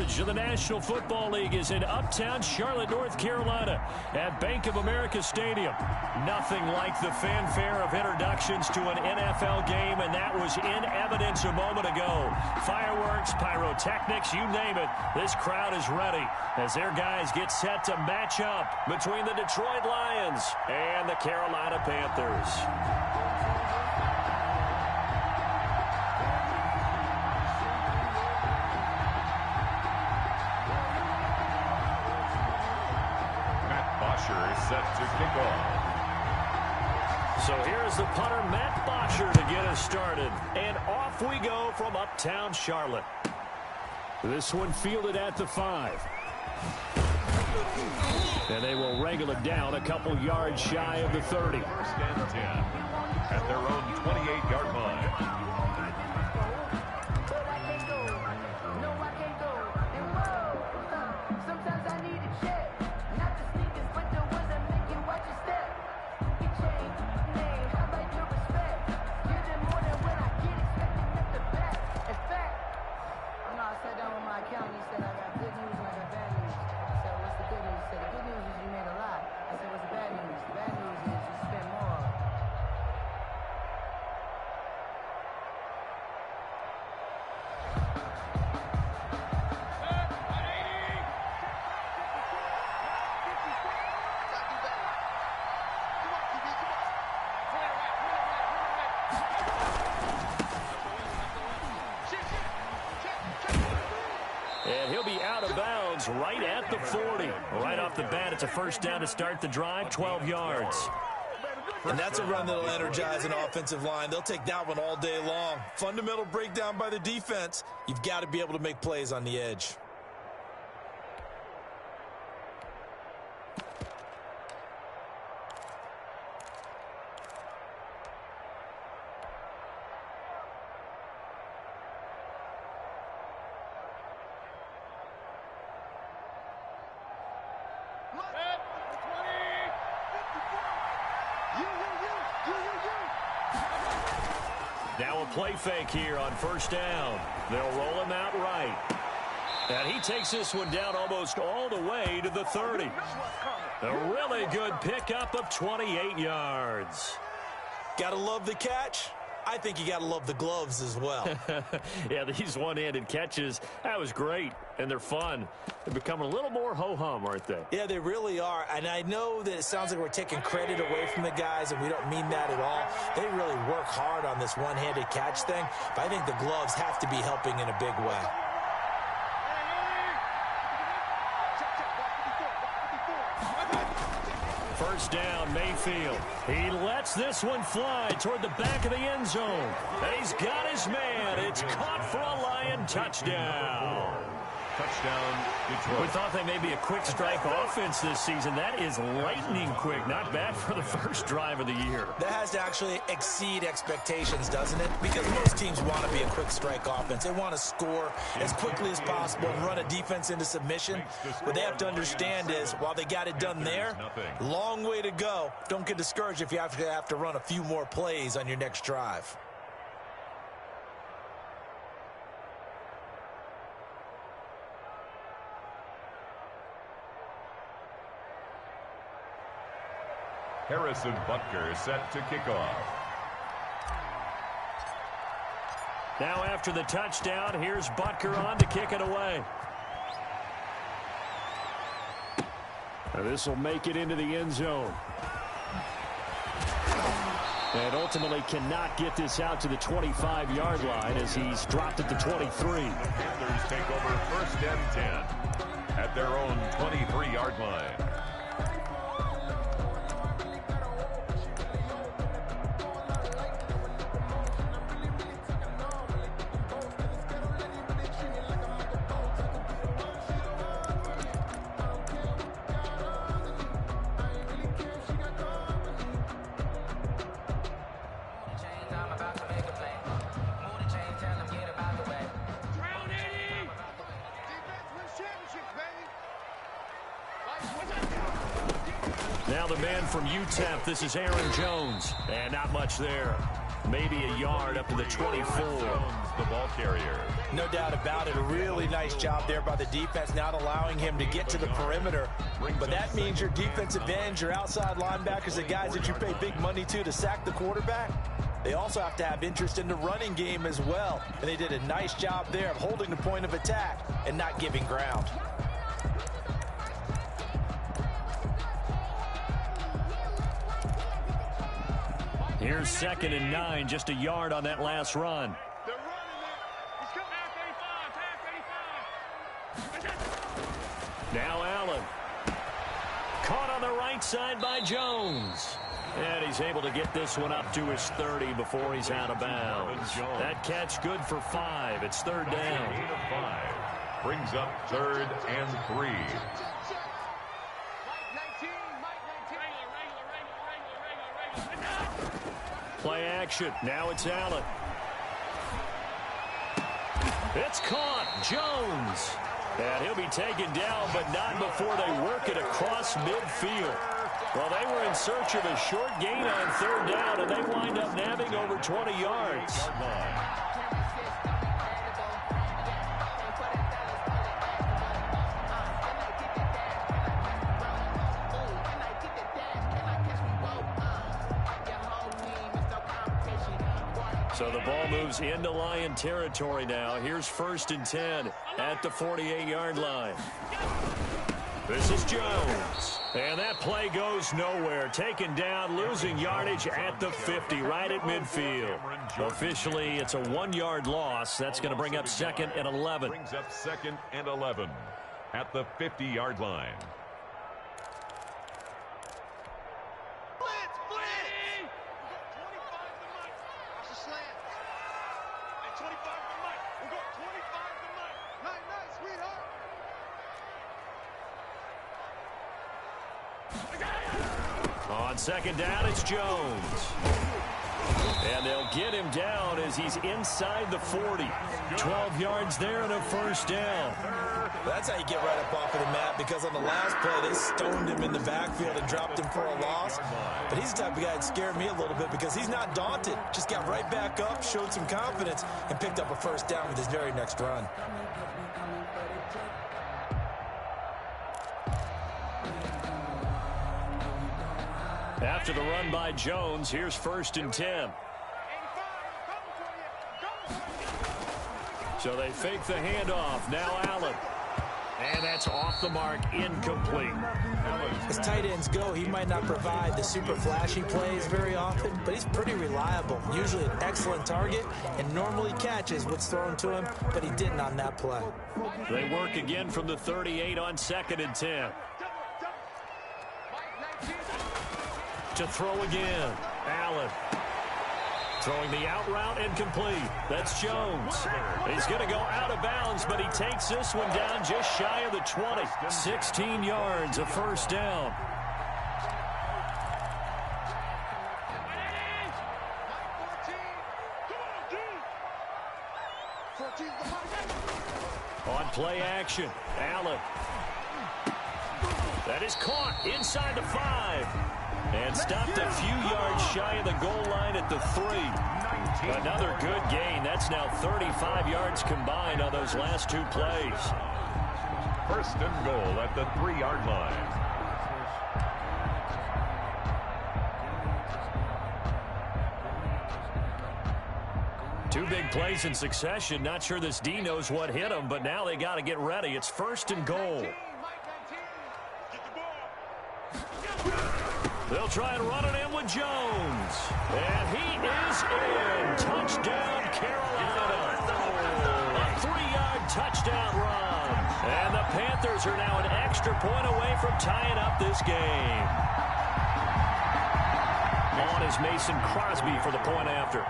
coverage of the National Football League is in uptown Charlotte, North Carolina at Bank of America Stadium. Nothing like the fanfare of introductions to an NFL game, and that was in evidence a moment ago. Fireworks, pyrotechnics, you name it. This crowd is ready as their guys get set to match up between the Detroit Lions and the Carolina Panthers. Is set to kick off. So here's the punter, Matt Bosher, to get us started. And off we go from uptown Charlotte. This one fielded at the 5. And they will wrangle it down a couple yards shy of the 30. First and 10 at their own 28-yard line. And he'll be out of bounds right at the 40. Right off the bat, it's a first down to start the drive, 12 yards. And that's a run that'll energize an offensive line. They'll take that one all day long. Fundamental breakdown by the defense. You've got to be able to make plays on the edge. Now a play fake here on first down. They'll roll him out right. And he takes this one down almost all the way to the 30. A really good pickup of 28 yards. Gotta love the catch. I think you gotta love the gloves as well. Yeah, these one-handed catches, that was great, and they're fun. They're becoming a little more ho-hum, aren't they? Yeah, they really are, and I know that it sounds like we're taking credit away from the guys, and we don't mean that at all. They really work hard on this one-handed catch thing, but I think the gloves have to be helping in a big way. First down, Mayfield. He lets this one fly toward the back of the end zone. He's got his man. It's caught for a Lion touchdown. Touchdown, Detroit. We thought they may be a quick strike offense this season. That is lightning quick. Not bad for the first drive of the year. That has to actually exceed expectations, doesn't it? Because most teams want to be a quick strike offense. They want to score as quickly as possible and run a defense into submission. What they have to understand is, while they got it done there, long way to go. Don't get discouraged if you have to run a few more plays on your next drive. Harrison Butker set to kick off. Now after the touchdown, here's Butker on to kick it away. This will make it into the end zone. And ultimately cannot get this out to the 25-yard line as he's dropped at the 23. Panthers take over first and 10 at their own 23-yard line. Now the man from UTEP, this is Aaron Jones. And not much there. maybe a yard up to the 24. The ball carrier. No doubt about it. A really nice job there by the defense, not allowing him to get to the perimeter. But that means your defensive ends, your outside linebackers, the guys that you pay big money to sack the quarterback, they also have to have interest in the running game as well. And they did a nice job there of holding the point of attack and not giving ground. Here's 2nd and 9, just a yard on that last run. They're running it. He's coming past 85, Now Allen. Caught on the right side by Jones. And he's able to get this one up to his 30 before he's out of bounds. That catch good for 5. It's 3rd down. 8 of 5. Brings up 3rd and 3. Play action. Now it's Allen. It's caught. Jones. And he'll be taken down, but not before they work it across midfield. Well, they were in search of a short gain on 3rd down, and they wind up nabbing over 20 yards. So the ball moves into Lion territory now. Here's 1st and 10 at the 48-yard line. This is Jones. And that play goes nowhere. Taken down, losing yardage at the 50, right at midfield. Officially, it's a 1-yard loss. That's going to bring up 2nd and 11. Brings up 2nd and 11 at the 50-yard line. On 2nd down, it's Jones. And they'll get him down as he's inside the 40. 12 yards there and a 1st down. That's how you get right up off of the mat, because on the last play, they stoned him in the backfield and dropped him for a loss. But he's the type of guy that scared me a little bit because he's not daunted. Just got right back up, showed some confidence, and picked up a 1st down with his very next run. After the run by Jones, here's 1st and 10. So they fake the handoff. Now Allen. And that's off the mark, incomplete. As tight ends go, he might not provide the super flashy plays very often, but he's pretty reliable. Usually an excellent target and normally catches what's thrown to him, but he didn't on that play. They work again from the 38 on 2nd and 10. To throw again. Allen. Throwing the out route and complete. That's Jones. He's going to go out of bounds, but he takes this one down just shy of the 20. 16 yards, a 1st down. On play action, Allen. That is caught inside the 5. And stopped a few yards shy of the goal line at the 3. Another good gain. That's now 35 yards combined on those last 2 plays. 1st and goal at the 3-yard line. Two big plays in succession. Not sure this D knows what hit him, but now they got to get ready. It's 1st and goal. They'll try and run it in with Jones. And he is in. Touchdown, Carolina. A 3-yard touchdown run. And the Panthers are now an extra point away from tying up this game. On is Mason Crosby for the point after.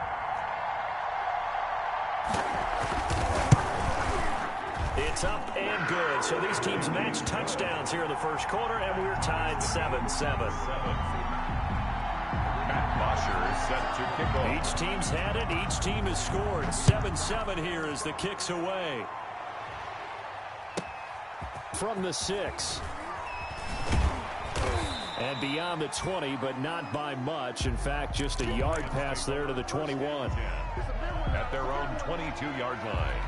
It's up and good. So these teams match touchdowns here in the 1st quarter, and we're tied 7-7. Is set to kick off. Each team's had it. Each team has scored. 7-7 here as the kick's away. From the 6. And beyond the 20, but not by much. In fact, just a yard pass there to the 21. At their own 22-yard line.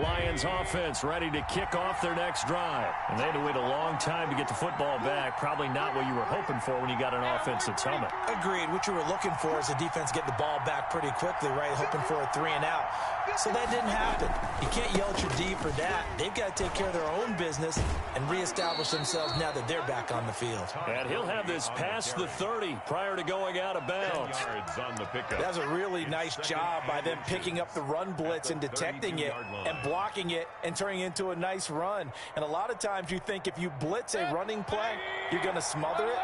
Lions offense ready to kick off their next drive. And they had to wait a long time to get the football back. Probably not what you were hoping for when you got an offense that's humming. Agreed. What you were looking for is the defense getting the ball back pretty quickly, right? Hoping for a 3 and out. So that didn't happen. You can't yell at your D for that. They've got to take care of their own business and reestablish themselves now that they're back on the field. And he'll have this past the 30 prior to going out of bounds. That was a really nice job by them picking up the run blitz and detecting it and blocking it and turning it into a nice run. And a lot of times you think if you blitz a running play, you're going to smother it.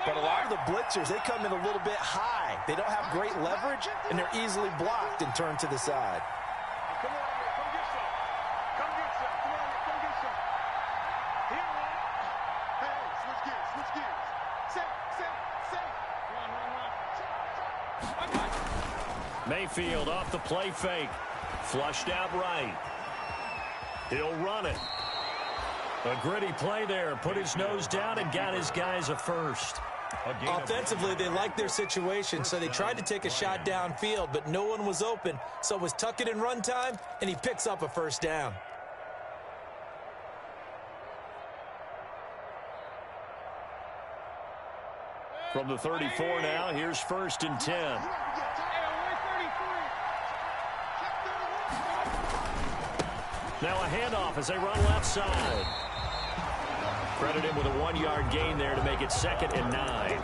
But a lot of the blitzers, they come in a little bit high. They don't have great leverage, and they're easily blocked and turned to the side. Come on, come get some. Come get some. Come on, come get some. Here, man. Hey, switch gears, switch gears. Set. Run. Mayfield off the play fake. Flushed out right. He'll run it. A gritty play there. Put his nose down and got his guys a first. Offensively, they liked their situation, so they tried to take a shot downfield, but no one was open. So it was tuck it in run time, and he picks up a first down. From the 34 now, here's 1st and 10. Now a handoff as they run left side. Credit him with a 1-yard gain there to make it 2nd and 9.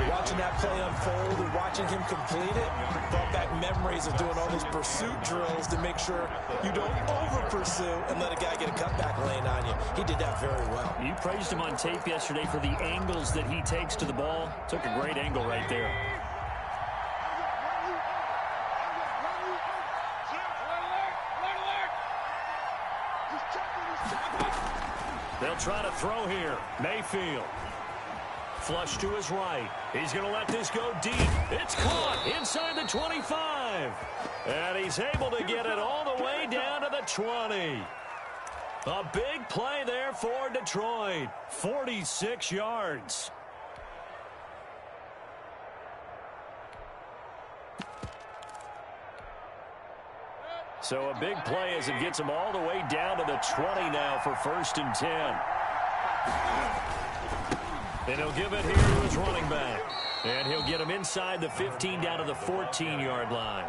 Watching that play unfold and watching him complete it brought back memories of doing all those pursuit drills to make sure you don't over-pursue and let a guy get a cutback lane on you. He did that very well. You praised him on tape yesterday for the angles that he takes to the ball. Took a great angle right there. They'll try to throw here. Mayfield. Flush to his right. He's going to let this go deep. It's caught inside the 25. And he's able to get it all the way down to the 20. A big play there for Detroit. 46 yards. So a big play as it gets him all the way down to the 20 now for 1st and 10. And he'll give it here to his running back. And he'll get him inside the 15 down to the 14-yard line.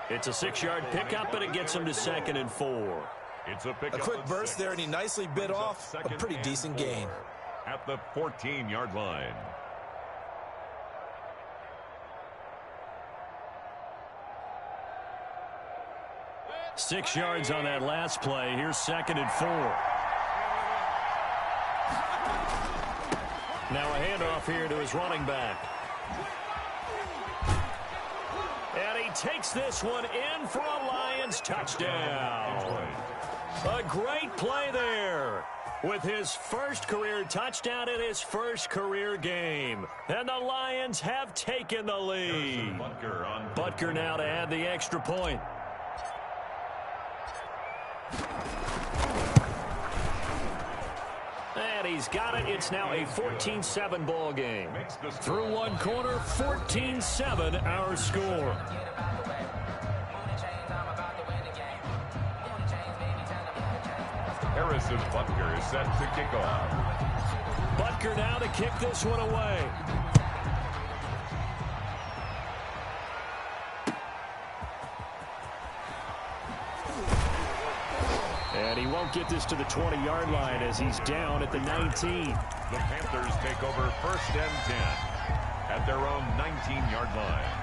It's a 6-yard pickup, and it gets him to 2nd and 4. It's a quick burst there, and he nicely bit off a pretty decent gain. At the 14-yard line. Six yards on that last play. Here's 2nd and 4. Now a handoff here to his running back. And he takes this one in for a Lions touchdown. A great play there with his first career touchdown in his first career game. And the Lions have taken the lead. Butker now to add the extra point. And he's got it. It's now a 14-7 ball game. Through one quarter, 14-7 our score. Harrison Butker is set to kick off. Butker now to kick this one away. And he won't get this to the 20-yard line as he's down at the 19. The Panthers take over 1st and 10 at their own 19-yard line.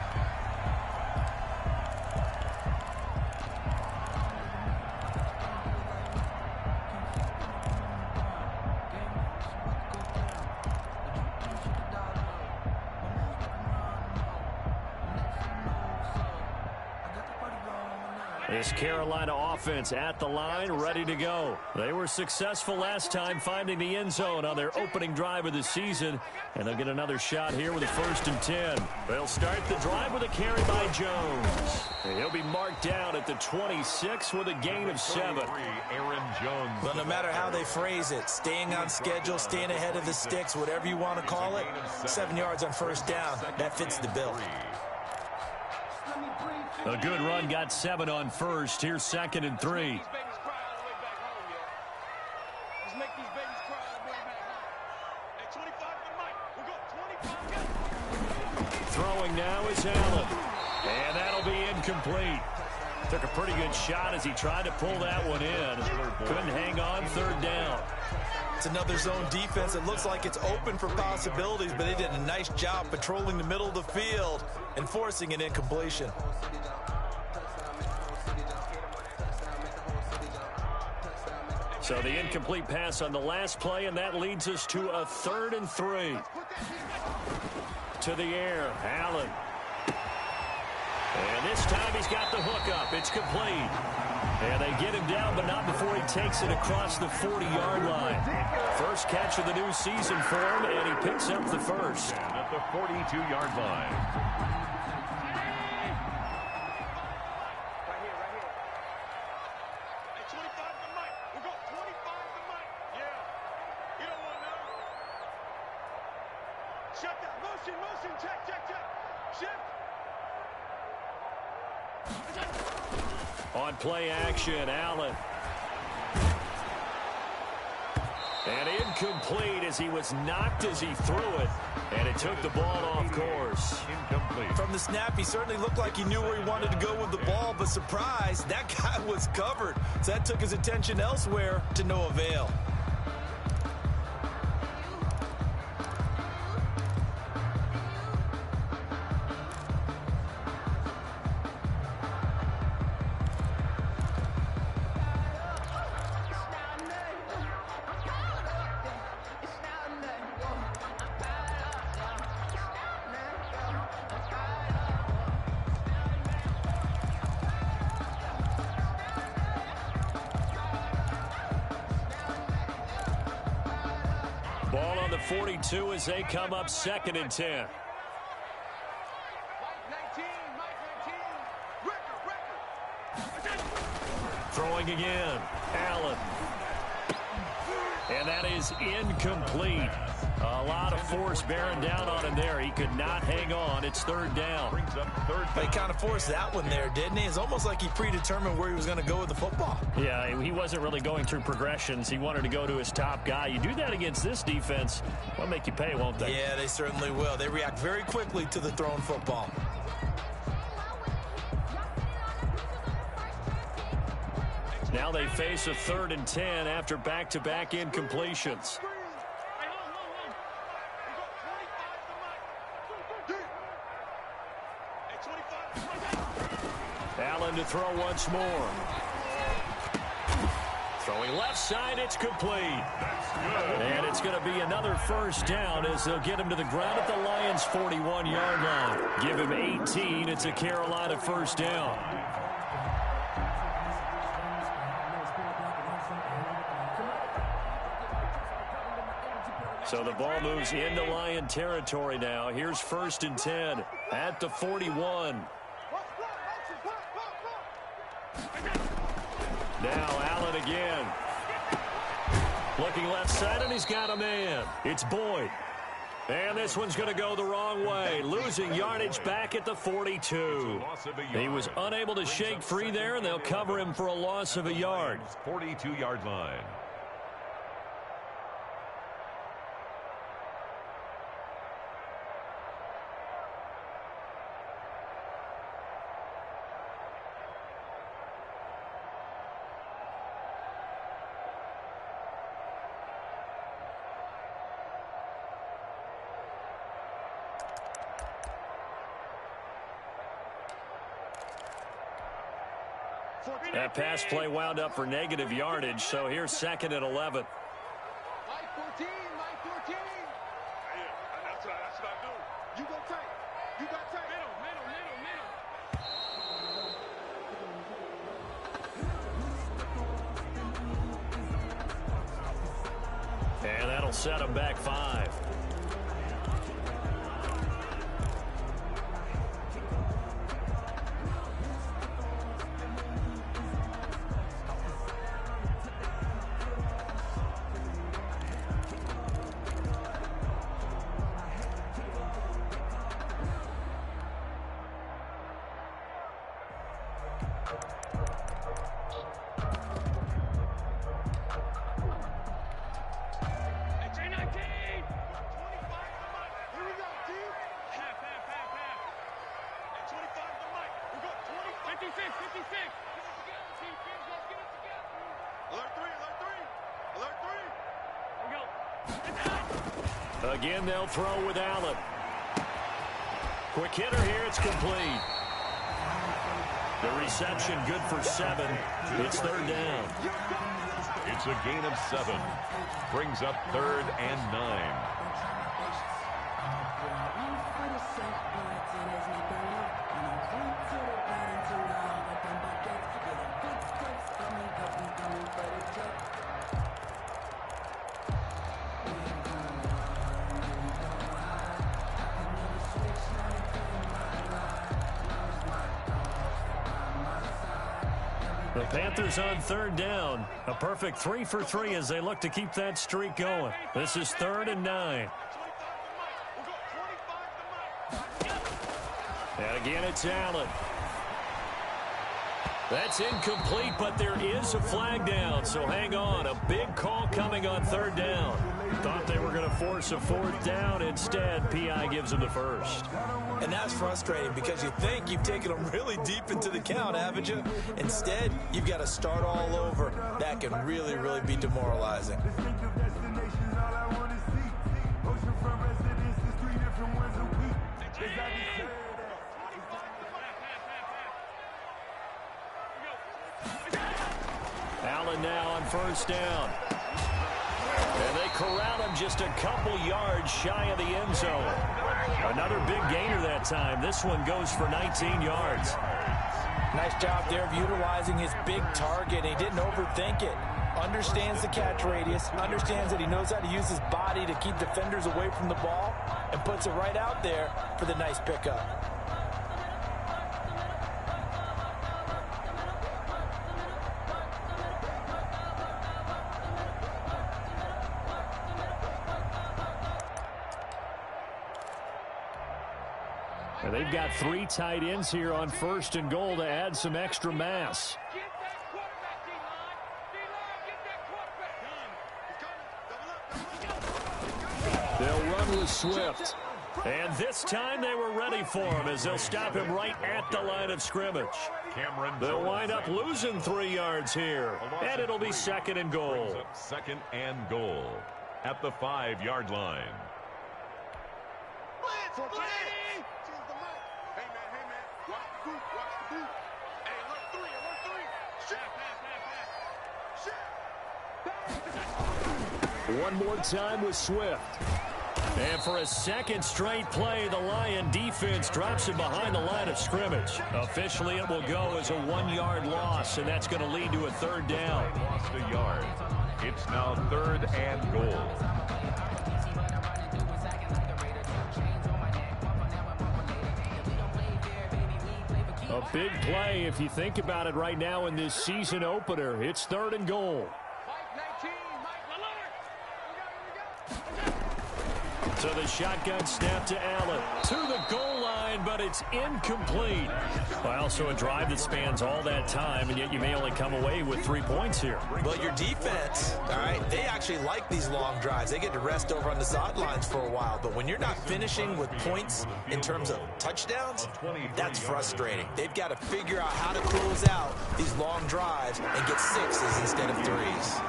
This Carolina offense at the line, ready to go. They were successful last time finding the end zone on their opening drive of the season, and they'll get another shot here with a 1st and 10. They'll start the drive with a carry by Jones. And he'll be marked down at the 26 with a gain of 7. Aaron Jones. But no matter how they phrase it, staying on schedule, staying ahead of the sticks, whatever you want to call it, 7 yards on 1st down, that fits the bill. A good run got 7 on 1st. Here's 2nd and 3. Throwing now is Allen. And that'll be incomplete. Took a pretty good shot as he tried to pull that one in. Couldn't hang on 3rd down. It's another zone defense. It looks like it's open for possibilities, but they did a nice job patrolling the middle of the field and forcing an incompletion. So the incomplete pass on the last play, and that leads us to a 3rd and 3. To the air, Allen. And this time he's got the hook up. It's complete. And they get him down, but not before he takes it across the 40-yard line. First catch of the new season for him, and he picks up the 1st. At the 42-yard line. On play action, Allen. And incomplete as he was knocked as he threw it. And it took the ball off course. Incomplete. From the snap, he certainly looked like he knew where he wanted to go with the ball, but surprise, that guy was covered. So that took his attention elsewhere to no avail. Ball on the 42 as they come up 2nd and 10. Throwing again, Allen. And that is incomplete. A lot of force bearing down on him there. He could not hang on. It's 3rd down. Brings up 3rd down. He kind of forced that one there, didn't he? It's almost like he predetermined where he was going to go with the football. Yeah, he wasn't really going through progressions. He wanted to go to his top guy. You do that against this defense, they'll make you pay, won't they? Yeah, they certainly will. They react very quickly to the thrown football. Now they face a 3rd and 10 after back-to-back incompletions. Allen to throw once more. Throwing left side, it's complete. And it's going to be another 1st down as they'll get him to the ground at the Lions' 41-yard line. Give him 18. It's a Carolina 1st down. So the ball moves into Lion territory now. Here's 1st and 10 at the 41. Now Allen again. Looking left side, and he's got a man. It's Boyd. And this one's going to go the wrong way. Losing yardage back at the 42. He was unable to shake free there, and they'll cover him for a loss of a yard. 42-yard line. That pass play wound up for negative yardage, so here's 2nd and 11. Mike 14, Mike 14. That's what I do. You go tight. You got tight. Middle. And that'll set them back 5. Again, they'll throw with Allen. Quick hitter here. It's complete. The reception good for 7. It's 3rd down. It's a gain of 7. Brings up 3rd and 9. The Panthers on 3rd down. A perfect 3 for 3 as they look to keep that streak going. This is 3rd and 9. And again, it's Allen. That's incomplete, but there is a flag down, so hang on. A big call coming on 3rd down. Thought they were going to force a 4th down. Instead, P.I. gives them the 1st. And that's frustrating because you think you've taken them really deep into the count, haven't you? Instead, you've got to start all over. That can really, really be demoralizing. Allen now on 1st down. And they corral him just a couple yards shy of the end zone. Another big gainer that time. This one goes for 19 yards. Nice job there of utilizing his big target. He didn't overthink it. Understands the catch radius. Understands that he knows how to use his body to keep defenders away from the ball. And puts it right out there for the nice pickup. And they've got 3 tight ends here on 1st and goal to add some extra mass. They'll run with Swift. And this time they were ready for him as they'll stop him right at the line of scrimmage. They'll wind up losing 3 yards here. And it'll be 2nd and goal. 2nd and goal at the 5-yard line. One more time with Swift. And for a 2nd straight play, the Lion defense drops him behind the line of scrimmage. Officially, it will go as a 1-yard loss, and that's going to lead to a 3rd down. Lost a yard. It's now 3rd and goal. A big play if you think about it right now in this season opener. It's 3rd and goal. So the shotgun snap to Allen. To the goal line, but it's incomplete. Well, so a drive that spans all that time, and yet you may only come away with 3 points here. Well, your defense, all right, they actually like these long drives. They get to rest over on the sidelines for a while. But when you're not finishing with points in terms of touchdowns, that's frustrating. They've got to figure out how to close out these long drives and get 6s instead of 3s.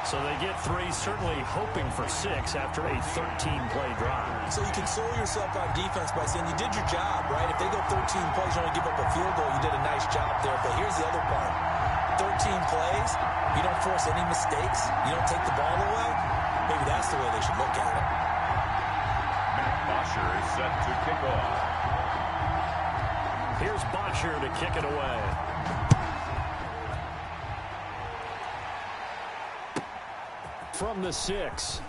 So they get 3, certainly hoping for 6 after a 13-play drive. So you console yourself on defense by saying you did your job, right? If they go 13 plays, you only give up a field goal, you did a nice job there. But here's the other part. 13 plays, you don't force any mistakes, you don't take the ball away. Maybe that's the way they should look at it. Bosher is set to kick off. Here's Bosher to kick it away. from the 6.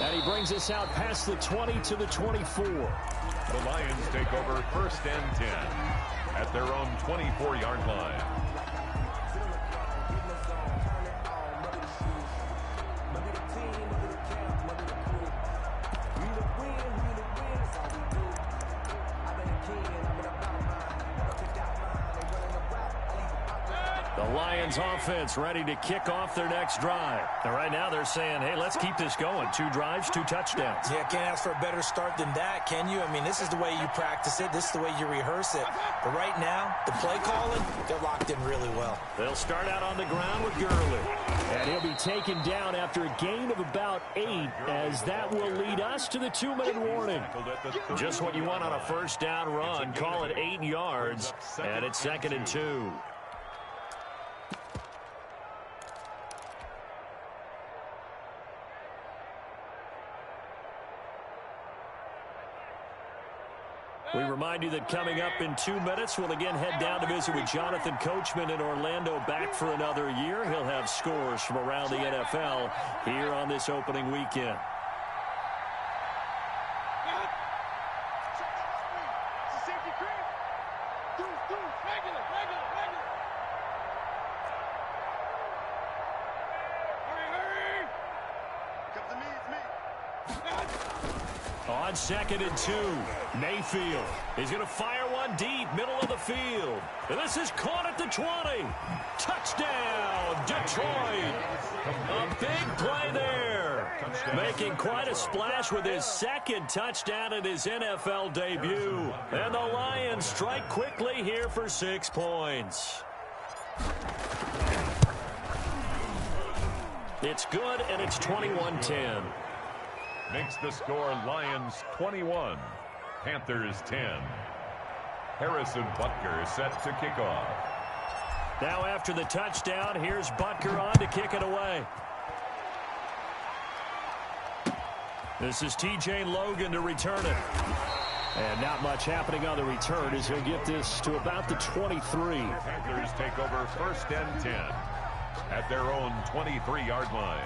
And he brings us out past the 20 to the 24. The Lions take over 1st and 10 at their own 24-yard line. The Lions offense ready to kick off their next drive. And right now they're saying, hey, let's keep this going. 2 drives, 2 touchdowns. Yeah, can't ask for a better start than that, can you? I mean, this is the way you practice it. This is the way you rehearse it. But right now, the play calling, they're locked in really well. They'll start out on the ground with Gurley. And he'll be taken down after a gain of about 8, as that will lead us to the 2-minute warning. Just what you want on a first down run. Call it 8 yards, and it's 2nd and 2. We remind you that coming up in 2 minutes, we'll again head down to visit with Jonathan Coachman in Orlando, back for another year. He'll have scores from around the NFL here on this opening weekend. On 2nd and 2, Mayfield is going to fire one deep, middle of the field. And this is caught at the 20. Touchdown, Detroit. A big play there. Making quite a splash with his 2nd touchdown in his NFL debut. And the Lions strike quickly here for 6 points. It's good, and it's 21-10. Makes the score Lions 21, Panthers 10. Harrison Butker set to kick off. Now after the touchdown, here's Butker on to kick it away. This is T.J. Logan to return it. And not much happening on the return as he'll get this to about the 23. Panthers take over 1st and 10 at their own 23-yard line.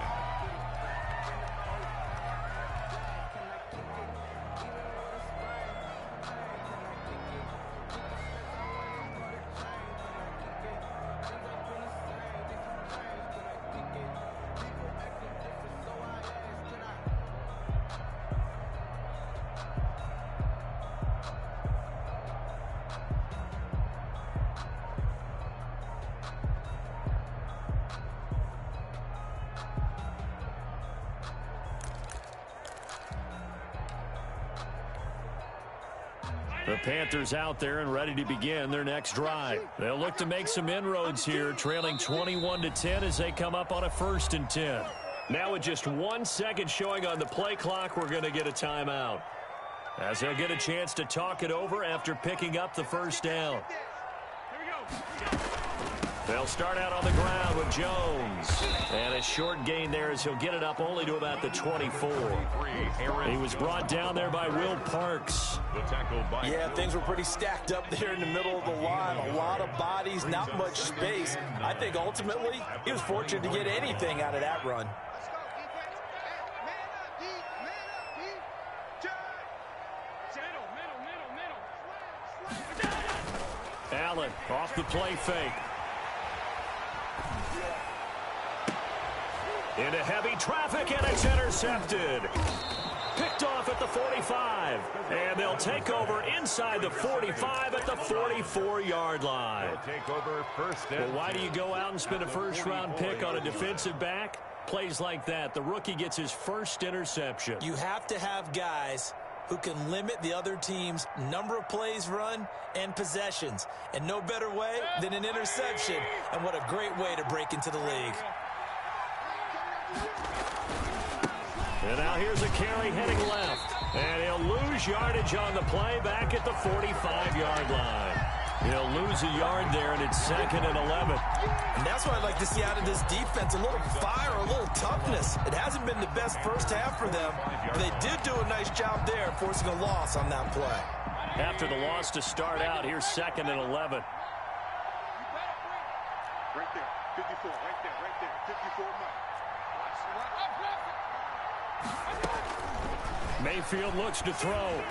The Panthers out there and ready to begin their next drive. They'll look to make some inroads here, trailing 21-10 as they come up on a 1st and 10. Now with just 1 second showing on the play clock, we're going to get a timeout, as they'll get a chance to talk it over after picking up the first down. They'll start out on the ground with Jones. And a short gain there as he'll get it up only to about the 24. He was brought down there by Will Parks. Yeah, things were pretty stacked up there in the middle of the line. A lot of bodies, not much space. I think ultimately he was fortunate to get anything out of that run. Allen off the play fake. Into heavy traffic, and it's intercepted. Picked off at the 45. And they'll take over inside the 45 at the 44-yard line. Take over 1st and well, why do you go out and spend a first-round pick on a defensive back? Plays like that, the rookie gets his first interception. You have to have guys who can limit the other team's number of plays run and possessions. And no better way than an interception. And what a great way to break into the league. And now here's a carry heading left. And he'll lose yardage on the play back at the 45-yard line. He'll lose a yard there, and it's 2nd and 11. And that's what I'd like to see out of this defense, a little fire, a little toughness. It hasn't been the best first half for them, but they did do a nice job there forcing a loss on that play. After the loss to start out, here's 2nd and 11. Right there, 54, right there, 54 miles. Mayfield looks to throw.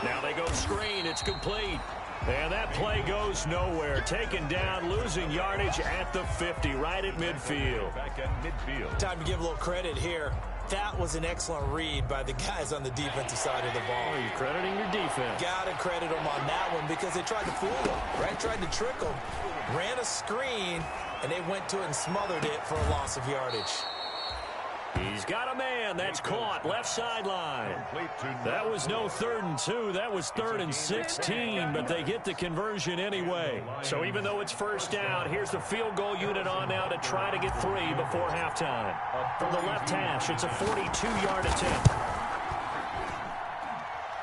Now they go screen. It's complete. And that play goes nowhere. Taken down, losing yardage at the 50, right at midfield. Back at midfield. Time to give a little credit here. That was an excellent read by the guys on the defensive side of the ball. Are you crediting your defense? Got to credit them on that one because they tried to fool them, right? Tried to trick them. Ran a screen, and they went to it and smothered it for a loss of yardage. He's got a man. That's caught. Left sideline. That was no 3rd and 2. That was 3rd and 16, but they get the conversion anyway. So even though it's first down, here's the field goal unit on now to try to get 3 before halftime. From the left hash, it's a 42-yard attempt.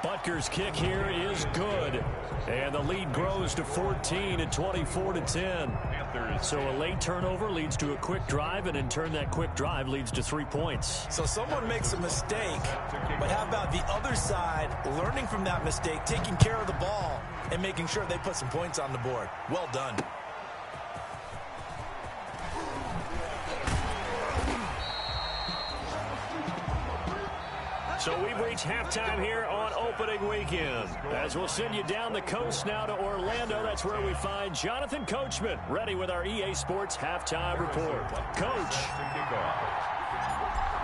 Butker's kick here is good. And the lead grows to 14 and 24-10. So a late turnover leads to a quick drive, and in turn that quick drive leads to 3 points. So someone makes a mistake, but how about the other side learning from that mistake, taking care of the ball, and making sure they put some points on the board? Well done. So we've reached halftime here on opening weekend. As we'll send you down the coast now to Orlando, that's where we find Jonathan Coachman, ready with our EA Sports halftime report. Coach,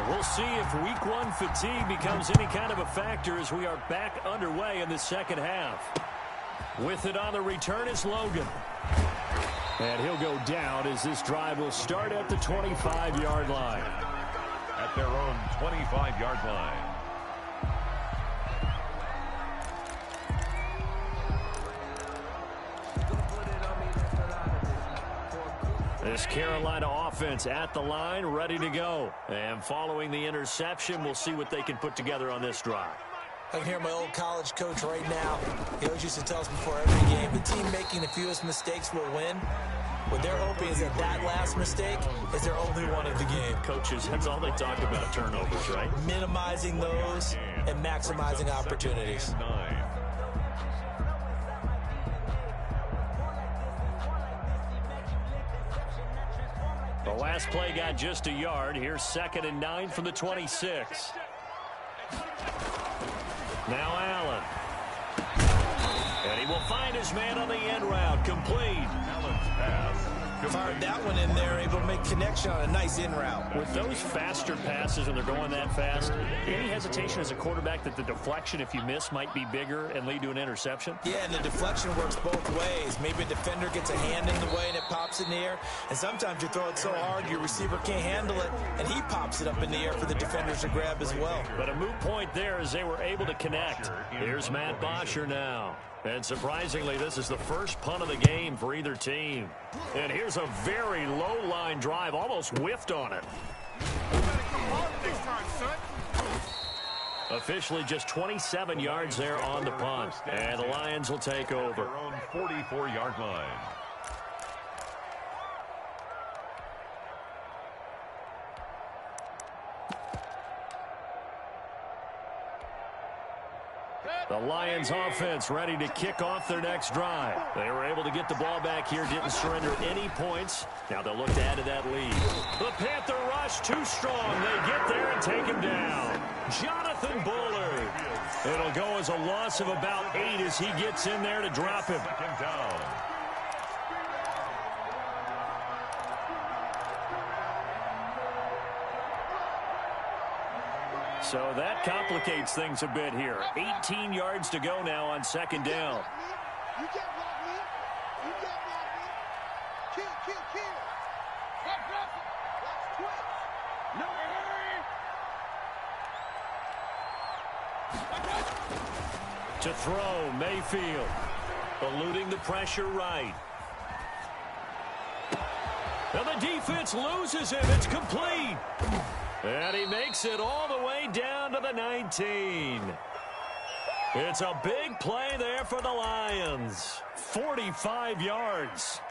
we'll see if week 1 fatigue becomes any kind of a factor as we are back underway in the second half. With it on the return is Logan. And he'll go down as this drive will start at the 25-yard line. At their own 25-yard line. This Carolina offense at the line, ready to go. And following the interception, we'll see what they can put together on this drive. I can hear my old college coach right now. He always used to tell us before every game, the team making the fewest mistakes will win. What they're hoping is that that last mistake is their only one of the game. Coaches, that's all they talk about, turnovers, right? Minimizing those and maximizing opportunities. The last play got just a yard. Here's 2nd and 9 from the 26. Now Allen. And he will find his man on the end route. Complete. Allen's pass. Fired that one in there, able to make connection on a nice in route. With those faster passes when they're going that fast, any hesitation as a quarterback that the deflection, if you miss, might be bigger and lead to an interception? Yeah, and the deflection works both ways. Maybe a defender gets a hand in the way and it pops in the air. And sometimes you throw it so hard your receiver can't handle it, and he pops it up in the air for the defenders to grab as well. But a moot point there as they were able to connect. Here's Matt Bosher now. And surprisingly, this is the first punt of the game for either team. And here's a very low-line drive, almost whiffed on it. Officially just 27 yards there on the punt. And the Lions will take over. Their own 44-yard line. The Lions offense ready to kick off their next drive. They were able to get the ball back here, didn't surrender any points. Now they'll look to add to that lead. The Panther rush too strong. They get there and take him down. Jonathan Bullard. It'll go as a loss of about 8 as he gets in there to drop him. Second down. So that complicates things a bit here. 18 yards to go now on 2nd down. You can't block me. You can't block me. Kill. That's twist. No hurry. To throw, Mayfield. Eluding the pressure right. And the defense loses him. It's complete. And he makes it all the way down to the 19. It's a big play there for the Lions. 45 yards.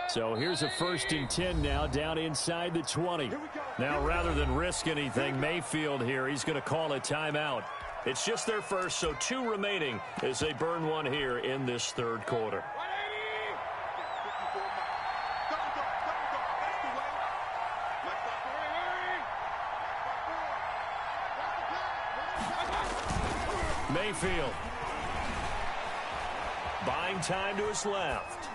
So here's a 1st and 10 now down inside the 20. Now rather than risk anything, Mayfield here, he's going to call a timeout. It's just their first, so 2 remaining as they burn one here in this third quarter. Mayfield. Buying time to his left.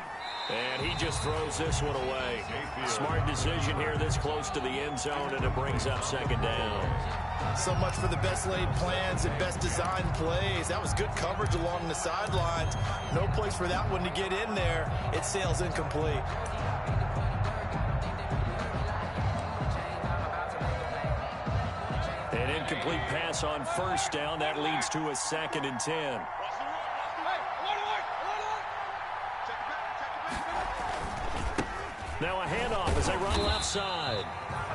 And he just throws this one away. Smart decision here this close to the end zone, and it brings up second down. So much for the best laid plans and best designed plays. That was good coverage along the sidelines. No place for that one to get in there. It sails incomplete. An incomplete pass on first down. That leads to a 2nd and 10. Now a handoff as they run left side.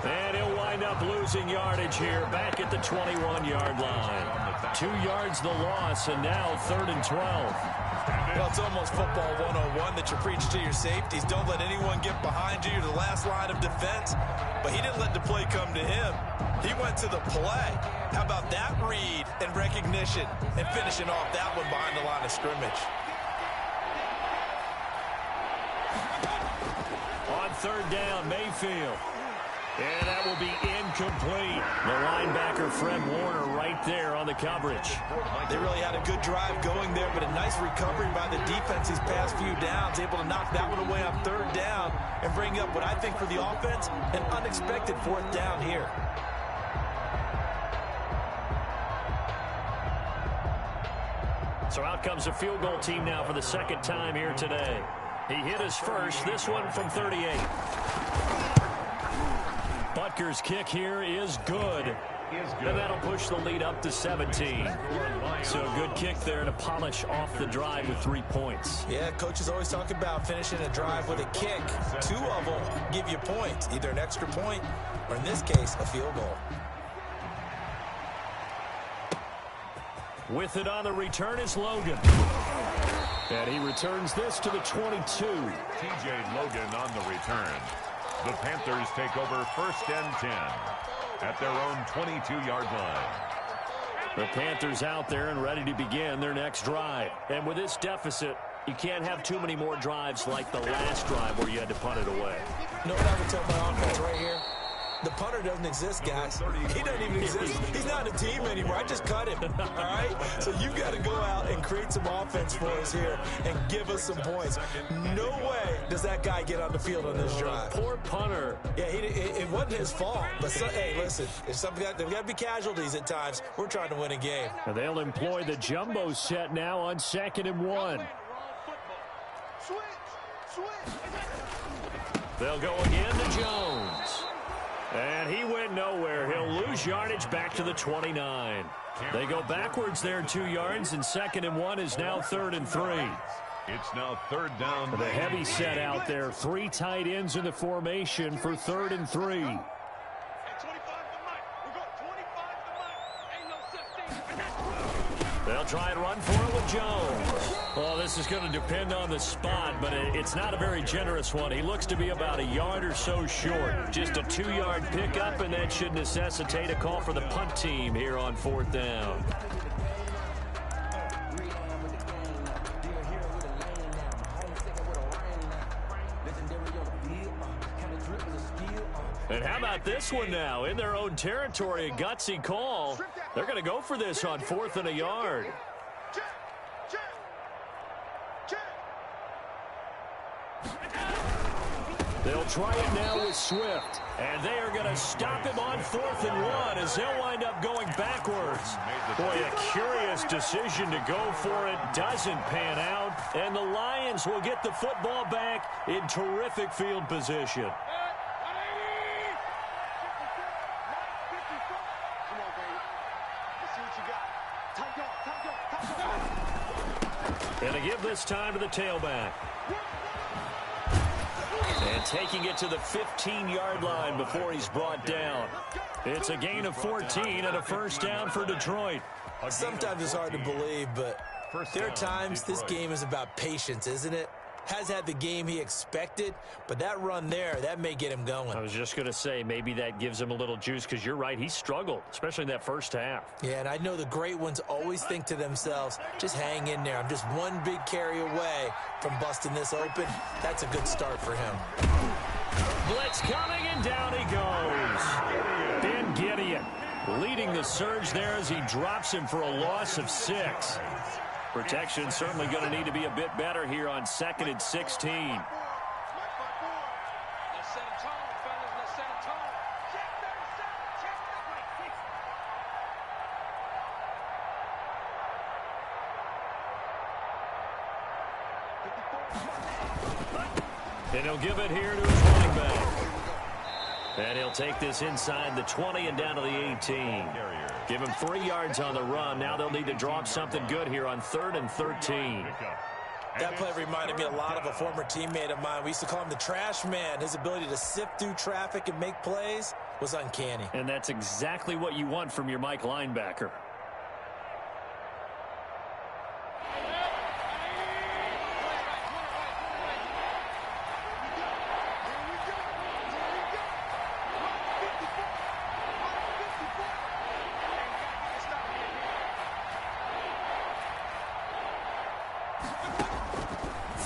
And he'll wind up losing yardage here back at the 21-yard line. 2 yards the loss, and now 3rd and 12. Well, it's almost football 101 that you preach to your safeties. Don't let anyone get behind you. You're the last line of defense. But he didn't let the play come to him. He went to the play. How about that read and recognition and finishing off that one behind the line of scrimmage? On 3rd down, Mayfield. And that will be incomplete. The linebacker, Fred Warner, right there on the coverage. They really had a good drive going there, but a nice recovery by the defense these past few downs, able to knock that one away on 3rd down and bring up what I think for the offense, an unexpected 4th down here. So out comes a field goal team now for the 2nd time here today. He hit his first, this one from 38. Butker's kick here is good. And that'll push the lead up to 17. So a good kick there to polish off the drive with 3 points. Yeah, coaches always talk about finishing a drive with a kick. 2 of them give you points, either an extra point or, in this case, a field goal. With it on the return is Logan. And he returns this to the 22. T.J. Logan on the return. The Panthers take over 1st and 10 at their own 22-yard line. The Panthers out there and ready to begin their next drive. And with this deficit, you can't have too many more drives like the last drive where you had to punt it away. You know what I would tell my offense right here? The punter doesn't exist, guys. He doesn't even exist. He's not a team anymore. I just cut him, all right? So you've got to go out and create some offense for us here and give us some points. No way does that guy get on the field on this drive. Poor punter. Yeah, it wasn't his fault. But, hey, listen, there's got to be casualties at times. We're trying to win a game. And they'll employ the jumbo set now on 2nd and 1. They'll go again to Jones. And he went nowhere. He'll lose yardage back to the 29. They go backwards there 2 yards, and 2nd and 1 is now 3rd and 3. It's now 3rd down. The heavy set out there. 3 tight ends in the formation for 3rd and 3. They'll try and run for it with Jones. Well, this is going to depend on the spot, but it's not a very generous one. He looks to be about a yard or so short. Just a 2-yard pickup, and that should necessitate a call for the punt team here on 4th down. And how about this one now? In their own territory, a gutsy call. They're going to go for this on 4th and a yard. They'll try it now with Swift. And they are going to stop him on 4th and 1 as they'll wind up going backwards. Boy, a curious decision to go for it. Doesn't pan out. And the Lions will get the football back in terrific field position. And they give this time to the tailback. And taking it to the 15-yard line before he's brought down. It's a gain of 14 and a 1st down for Detroit. Sometimes it's hard to believe, but there are times this game is about patience, isn't it? has had the game he expected, but that run there, that may get him going. I was just going to say, maybe that gives him a little juice, because you're right, he struggled, especially in that first half. Yeah, and I know the great ones always think to themselves, just hang in there. I'm just one big carry away from busting this open. That's a good start for him. Blitz coming, and down he goes. Ben Gideon leading the surge there as he drops him for a loss of 6. Protection certainly going to need to be a bit better here on 2nd and 16. And he'll give it here to his running back. And he'll take this inside the 20 and down to the 18. Give him 3 yards on the run. Now they'll need to draw up something good here on 3rd and 13. That play reminded me a lot of a former teammate of mine. We used to call him the trash man. His ability to sift through traffic and make plays was uncanny. And that's exactly what you want from your Mike linebacker.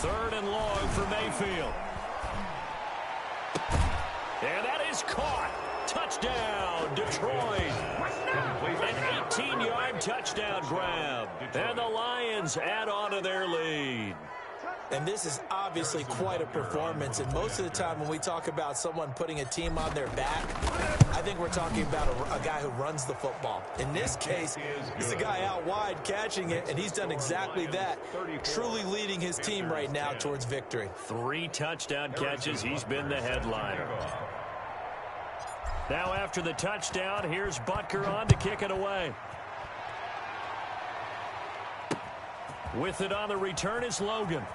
Third and long for Mayfield. And that is caught. Touchdown, Detroit. An 18-yard touchdown grab. And the Lions add on to their lead. And this is obviously quite a performance. And most of the time when we talk about someone putting a team on their back, I think we're talking about a guy who runs the football. In this case, it's a guy out wide catching it, and he's done exactly that, truly leading his team right now towards victory. 3 touchdown catches. He's been the headliner. Now after the touchdown, here's Butker on to kick it away. With it on the return is Logan.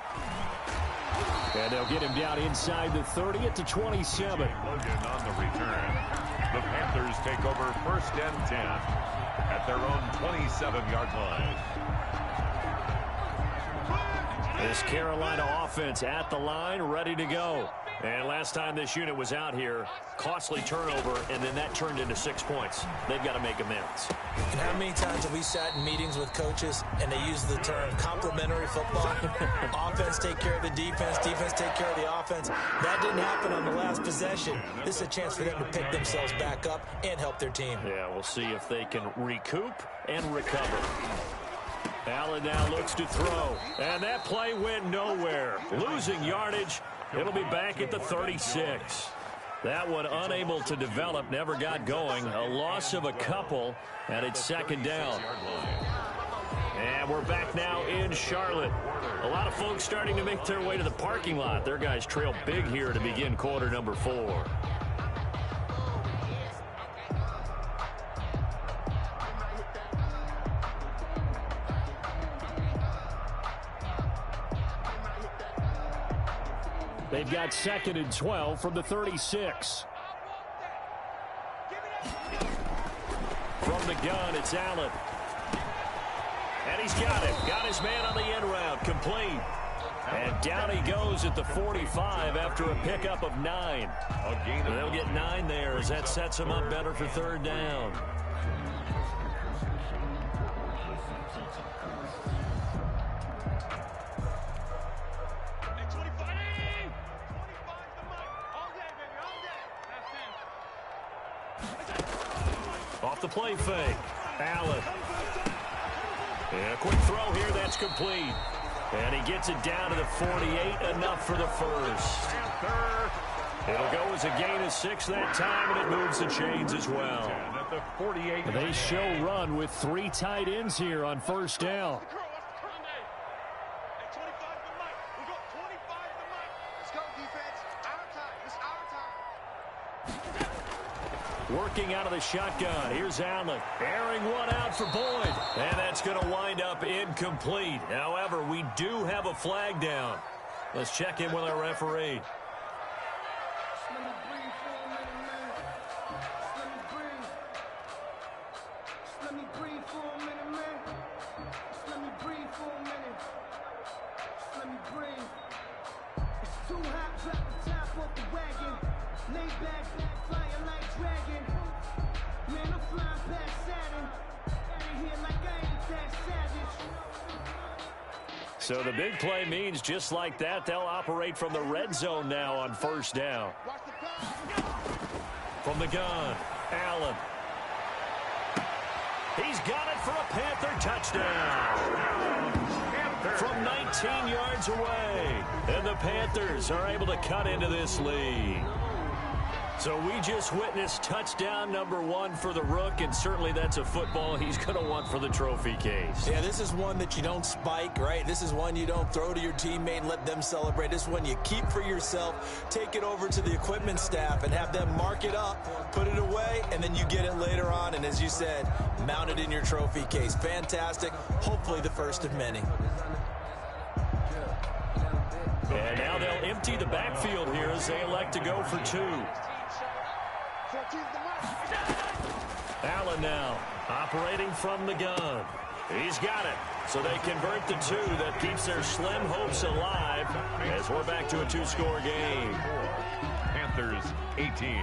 And they'll get him down inside the 30 at the 27. Logan on the return. The Panthers take over 1st and 10 at their own 27-yard line. This Carolina offense at the line, ready to go. And last time this unit was out here, costly turnover, and then that turned into 6 points. They've got to make amends. And how many times have we sat in meetings with coaches and they use the term complementary football? Offense take care of the defense, defense take care of the offense. That didn't happen on the last possession. This is a chance for them to pick themselves back up and help their team. Yeah, we'll see if they can recoup and recover. Allen now looks to throw, and that play went nowhere. Losing yardage. It'll be back at the 36. That one unable to develop, never got going. A loss of a couple, and it's 2nd down. And we're back now in Charlotte. A lot of folks starting to make their way to the parking lot. Their guys trail big here to begin quarter number 4. They've got 2nd and 12 from the 36. From the gun, it's Allen. And he's got it. Got his man on the end route. Complete. And down he goes at the 45 after a pickup of 9. And they'll get 9 there as that sets him up better for 3rd down. Off the play fake. Allen. And a quick throw here. That's complete. And he gets it down to the 48. Enough for the first. It'll go as a gain of 6 that time, and it moves the chains as well. They show run with 3 tight ends here on 1st down. Working out of the shotgun. Here's Allen. Airing one out for Boyd. And that's going to wind up incomplete. However, we do have a flag down. Let's check in with our referee. So the big play means just like that, they'll operate from the red zone now on first down. From the gun, Allen. He's got it for a Panther touchdown. From 19 yards away. And the Panthers are able to cut into this lead. So we just witnessed touchdown number 1 for the Rook, and certainly that's a football he's going to want for the trophy case. Yeah, this is one that you don't spike, right? This is one you don't throw to your teammate and let them celebrate. This is one you keep for yourself, take it over to the equipment staff and have them mark it up, put it away, and then you get it later on. And as you said, mount it in your trophy case. Fantastic. Hopefully the first of many. And now they'll empty the backfield here as they elect to go for 2. Allen now operating from the gun. He's got it. So they convert the 2. That keeps their slim hopes alive as we're back to a 2-score game. Panthers 18.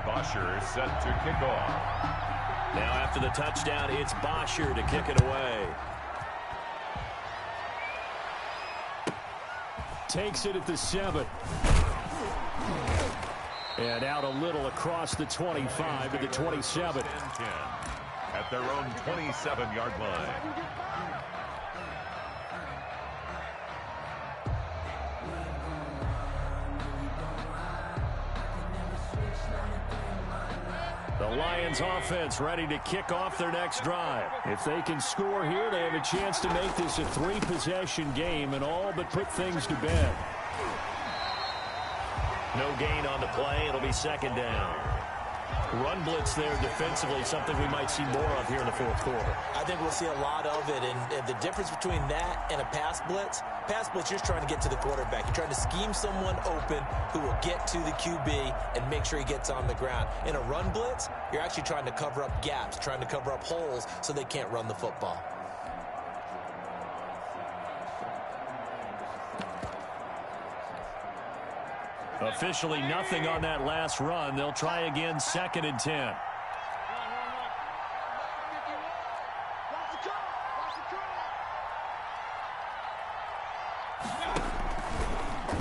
Bosher set to kick off. Now after the touchdown, it's Bosher to kick it away. Takes it at the 7. And out a little across the 25 to the 27. 10 at their own 27-yard line. The Lions offense ready to kick off their next drive. If they can score here, they have a chance to make this a 3-possession game and all but put things to bed. No gain on the play. It'll be second down. Run blitz there defensively, something we might see more of here in the fourth quarter. I think we'll see a lot of it, and the difference between that and a pass blitz, you're trying to get to the quarterback. You're trying to scheme someone open who will get to the QB and make sure he gets on the ground. In a run blitz, you're actually trying to cover up gaps, trying to cover up holes so they can't run the football. Officially nothing on that last run. They'll try again, 2nd and 10.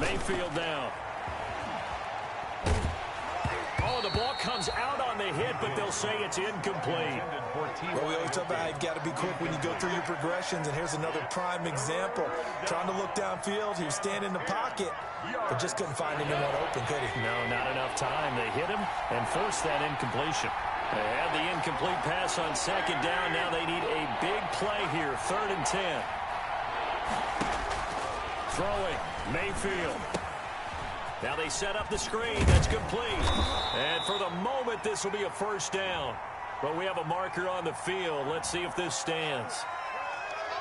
Mayfield down. Oh, the ball comes out on the hit, but they'll say it's incomplete. Well, we always talk about how you've got to be quick when you go through your progressions, and here's another prime example. Trying to look downfield, he was standing in the pocket, but just couldn't find anyone open, could he? No, not enough time. They hit him and forced that incompletion. They had the incomplete pass on 2nd down. Now they need a big play here, 3rd and 10. Throwing, Mayfield. Now they set up the screen. That's complete. And for the moment, this will be a first down. But we have a marker on the field. Let's see if this stands.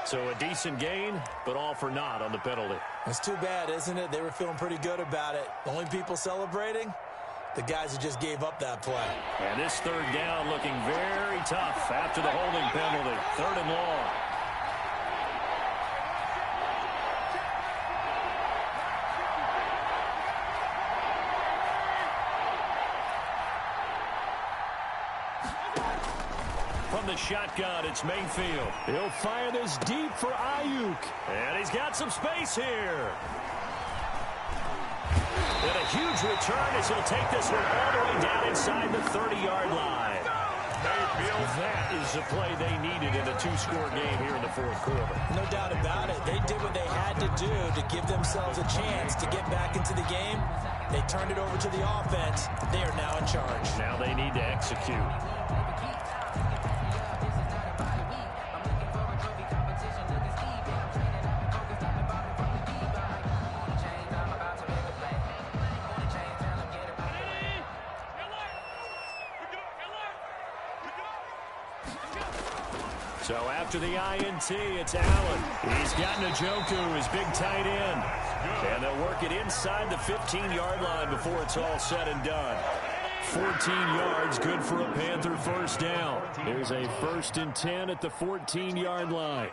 So a decent gain, but all for naught on the penalty. It's too bad, isn't it? They were feeling pretty good about it. The only people celebrating, the guys who just gave up that play. And this 3rd down looking very tough after the holding penalty. 3rd and long. From the shotgun, it's Mayfield. He'll fire this deep for Ayuk. And he's got some space here. And a huge return as he'll take this one all the way down inside the 30-yard line. Mayfield, that is the play they needed in a 2-score game here in the fourth quarter. No doubt about it. They did what they had to do to give themselves a chance to get back into the game. They turned it over to the offense. They are now in charge. Now they need to execute. So after the INT, it's Allen. He's got Njoku, his big tight end. And they'll work it inside the 15-yard line before it's all said and done. 14 yards, good for a Panther first down. There's a 1st and 10 at the 14-yard line.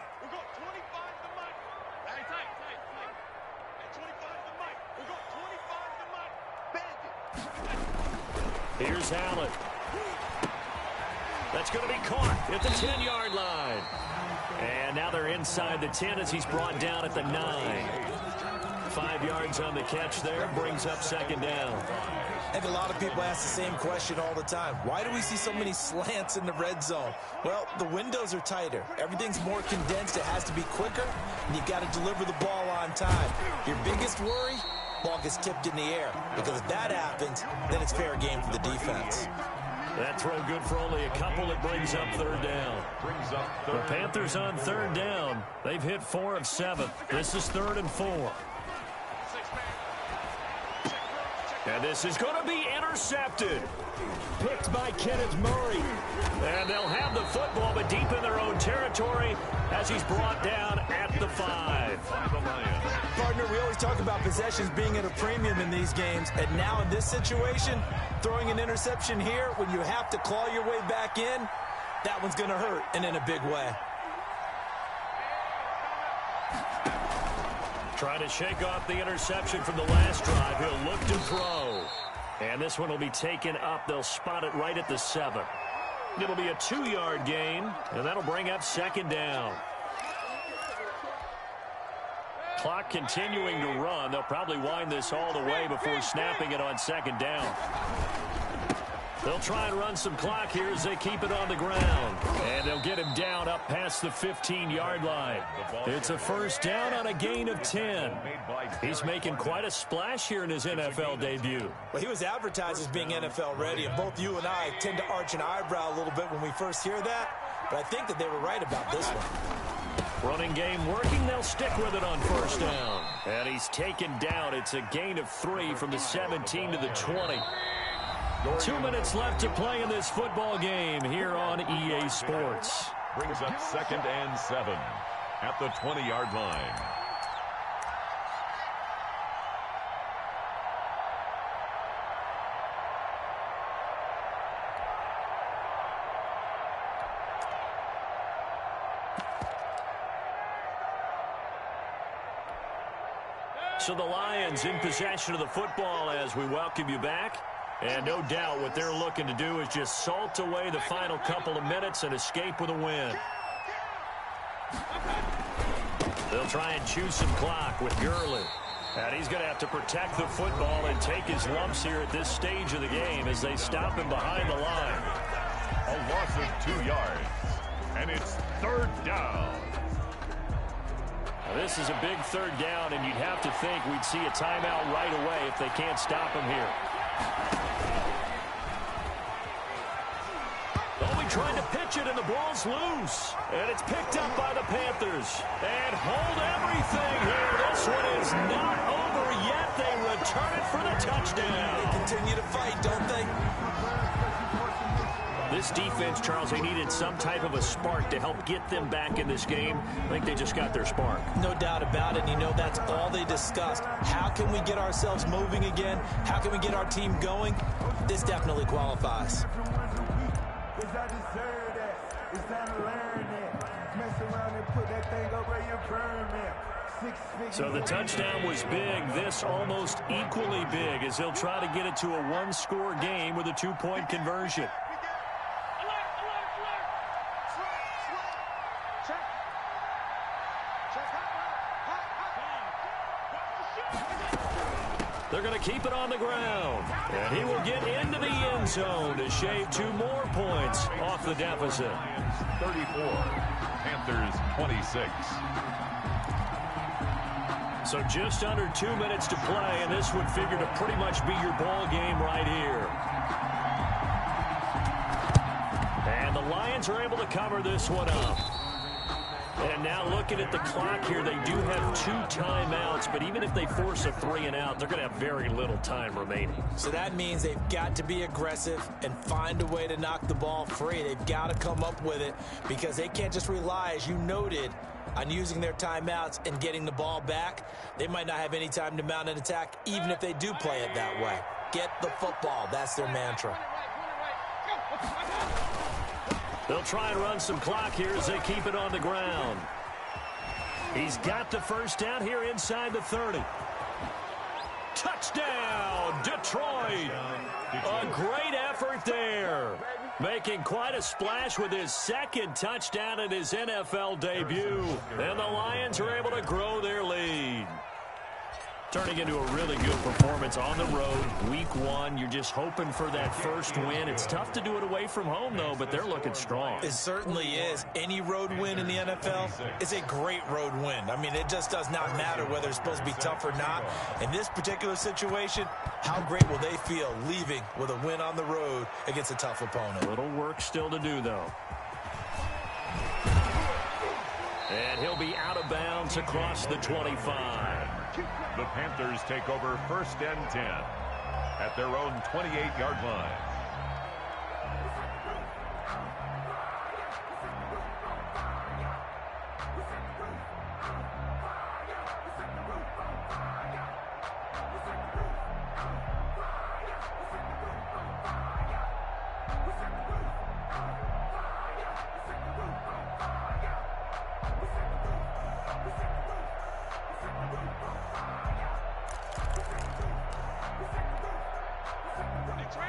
Here's Allen. That's going to be caught at the 10-yard line. And now they're inside the 10 as he's brought down at the 9. 5 yards on the catch there, brings up 2nd down. I think a lot of people ask the same question all the time. Why do we see so many slants in the red zone? Well, the windows are tighter. Everything's more condensed. It has to be quicker, and you've got to deliver the ball on time. Your biggest worry? Ball gets tipped in the air, because if that happens, then it's fair game for the defense. That throw good for only a couple. It brings up 3rd down. The Panthers on 3rd down. They've hit 4 of 7. This is 3rd and 4. And this is going to be intercepted. Picked by Kenneth Murray. And they'll have the football, but deep in their own territory as he's brought down at the 5. Partner, we always talk about possessions being at a premium in these games. And now in this situation, throwing an interception here when you have to claw your way back in, that one's going to hurt, and in a big way. Trying to shake off the interception from the last drive. He'll look to throw. And this one will be taken up. They'll spot it right at the 7. It'll be a 2-yard gain, and that'll bring up 2nd down. Clock continuing to run. They'll probably wind this all the way before snapping it on 2nd down. They'll try and run some clock here as they keep it on the ground. And they'll get him down up past the 15-yard line. It's a 1st down on a gain of 10. He's making quite a splash here in his NFL debut. Well, he was advertised as being NFL ready, and both you and I tend to arch an eyebrow a little bit when we first hear that. But I think that they were right about this one. Running game working. They'll stick with it on 1st down. And he's taken down. It's a gain of 3 from the 17 to the 20. 2 minutes left to play in this football game here on EA Sports. Brings up 2nd and 7 at the 20-yard line. So the Lions in possession of the football as we welcome you back. And no doubt what they're looking to do is just salt away the final couple of minutes and escape with a win. They'll try and chew some clock with Gurley. And he's going to have to protect the football and take his lumps here at this stage of the game as they stop him behind the line. A loss of 2 yards. And it's 3rd down. Now this is a big 3rd down, and you'd have to think we'd see a timeout right away if they can't stop him here. Oh, he tried to pitch it, and the ball's loose. And it's picked up by the Panthers. And hold everything here. This one is not over yet. They return it for the touchdown. They continue to fight, don't they? This defense, Charles, they needed some type of a spark to help get them back in this game. I think they just got their spark. No doubt about it. You know, that's all they discussed. How can we get ourselves moving again? How can we get our team going? This definitely qualifies. So the touchdown was big. This almost equally big as he'll try to get it to a 1-score game with a 2-point conversion. They're going to keep it on the ground. And he will get into the end zone to shave 2 more points off the deficit. 34, Panthers 26. So just under 2 minutes to play, and this would figure to pretty much be your ball game right here. And the Lions are able to cover this one up. And now looking at the clock here, they do have 2 timeouts, but even if they force a 3-and-out, they're going to have very little time remaining. So that means they've got to be aggressive and find a way to knock the ball free. They've got to come up with it because they can't just rely, as you noted, on using their timeouts and getting the ball back. They might not have any time to mount an attack, even if they do play it that way. Get the football. That's their mantra. They'll try and run some clock here as they keep it on the ground. He's got the first down here inside the 30. Touchdown, Detroit. A great effort there. Making quite a splash with his second touchdown in his NFL debut. And the Lions are able to grow their lead. Turning into a really good performance on the road, week 1. You're just hoping for that first win. It's tough to do it away from home, though, but they're looking strong. It certainly is. Any road win in the NFL is a great road win. I mean, it just does not matter whether it's supposed to be tough or not. In this particular situation, how great will they feel leaving with a win on the road against a tough opponent? Little work still to do, though. And he'll be out of bounds across the 25. The Panthers take over 1st and 10 at their own 28-yard line.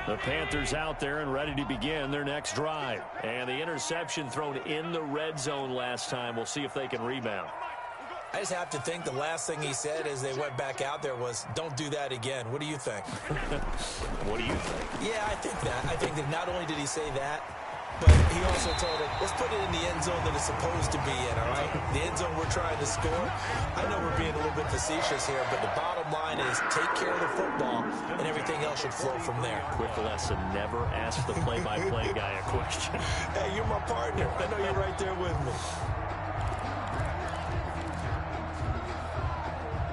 The Panthers out there and ready to begin their next drive. And the interception thrown in the red zone last time. We'll see if they can rebound. I just have to think the last thing he said as they went back out there was, don't do that again. What do you think? What do you think? Yeah, I think that. I think that not only did he say that, but he also told him, let's put it in the end zone that it's supposed to be in, all right? The end zone we're trying to score. I know we're being a little bit facetious here, but the bottom line is take care of the football, and everything else should flow from there. Quick lesson, never ask the play-by-play guy a question. Hey, you're my partner. I know you're right there with me.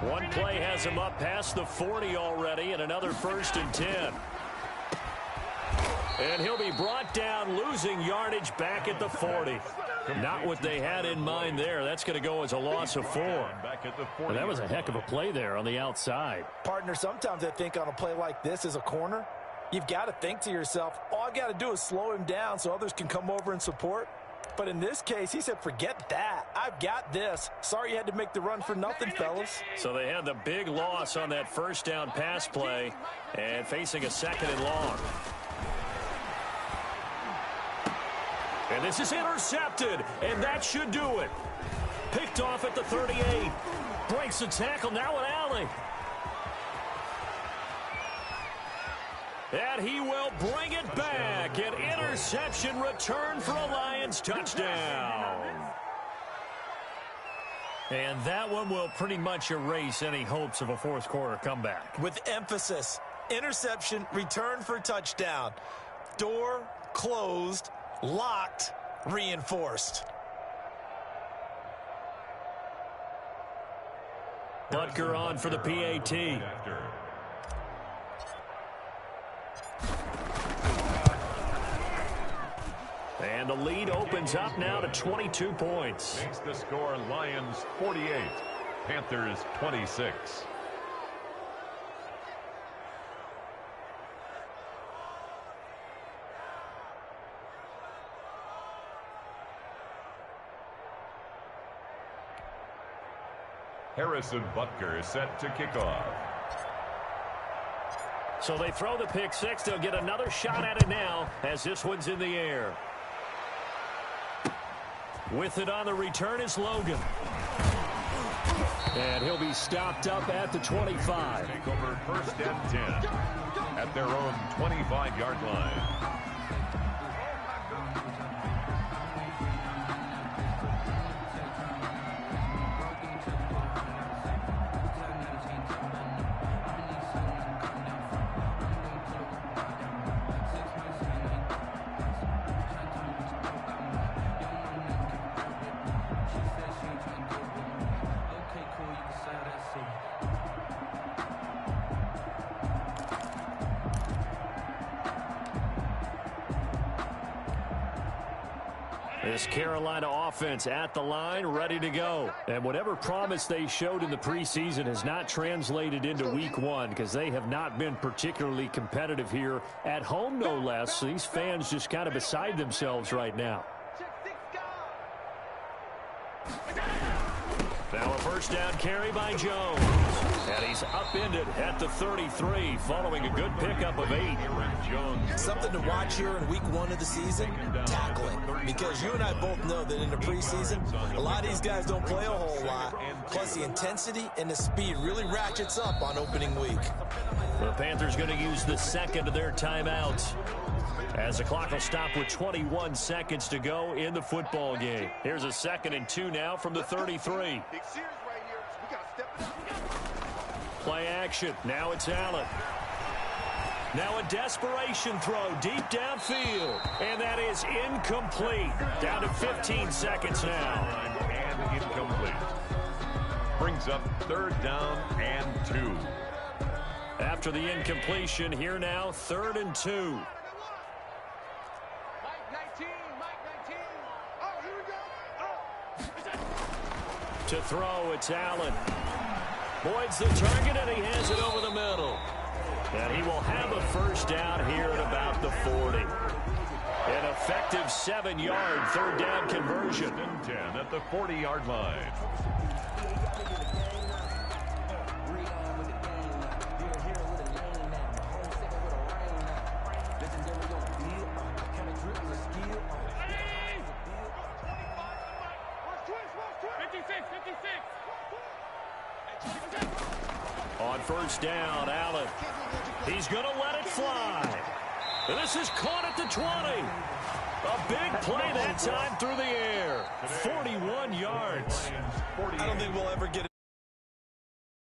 One play has him up past the 40 already, and another 1st and 10. And he'll be brought down, losing yardage back at the 40. Not what they had in mind there. That's going to go as a loss of 4. And that was a heck of a play there on the outside. Partner, sometimes I think on a play like this as a corner, you've got to think to yourself, all I got to do is slow him down so others can come over and support. But in this case, he said, forget that. I've got this. Sorry you had to make the run for nothing, fellas. So they had the big loss on that 1st down pass play and facing a 2nd and long. And this is intercepted, and that should do it. Picked off at the 38. Breaks the tackle, now an alley. And he will bring it back. An interception return for a Lions touchdown. And that one will pretty much erase any hopes of a 4th quarter comeback. With emphasis, interception, return for touchdown. Door closed, locked, reinforced. Butker on for the PAT. And the lead opens up now to 22 points. Makes the score Lions 48, Panthers 26. Harrison Butker is set to kick off. So they throw the pick 6. They'll get another shot at it now as this one's in the air. With it on the return is Logan. And he'll be stopped up at the 25. Take over 1st and 10 at their own 25-yard line. This Carolina offense at the line, ready to go. And whatever promise they showed in the preseason has not translated into week one because they have not been particularly competitive here at home, no less. These fans just kind of beside themselves right now. Now a first down carry by Jones. And he's upended at the 33 following a good pickup of 8. Something to watch here in week one of the season, tackling. Because you and I both know that in the preseason, a lot of these guys don't play a whole lot. Plus the intensity and the speed really ratchets up on opening week. The Panthers going to use the second of their timeouts as the clock will stop with 21 seconds to go in the football game. Here's a 2nd and 2 now from the 33. Play action. Now it's Allen. Now a desperation throw deep downfield. And that is incomplete. Down to 15 seconds now. And incomplete. Brings up 3rd down and 2. After the incompletion, here now 3rd and 2. To throw, it's Allen. Boyd's the target, and he has it over the middle. And he will have a first down here at about the 40. An effective 7-yard 3rd down conversion. 10 at the 40-yard line. On first down, Allen. He's going to let it fly. This is caught at the 20. A big play that time through the air. 41 yards. I don't think we'll ever get